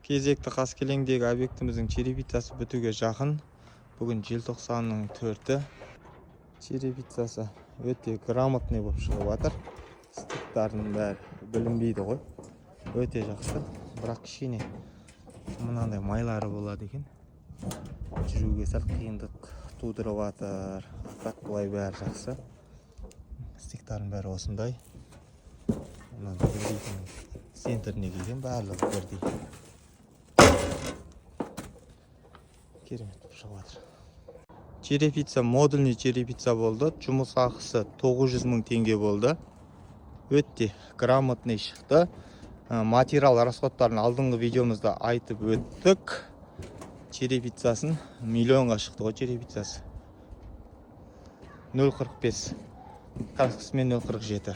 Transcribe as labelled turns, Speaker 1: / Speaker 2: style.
Speaker 1: Кезекті Қаскелеңдегі объектіміздің черепицасы бітуге жақын. Бүгін желтоқсанның 4-і. Черепицасы өте грамотный болып шығып жатыр. Стыктардың бәрі білінбейді ғой. Өте жақсы. Бірақ кішкене мынандай майлары болады екен. Жүруге сәл қиындық тудырып жатыр. Так былай бәрі жақсы. Стыктардың бәрі осындай. Центріне келген барлығы бірдей. Керемет болып шығып жатыр. Черепица модульный черепица болды. Жұмыс ақысы 900 000 теңге болды. Өте грамотный шықты. Материал расходтарын алдыңғы видеомызда айтып өттік. Черепицасын миллионға шықты ғой черепицасы. 0.45. Каскісімен 0.47.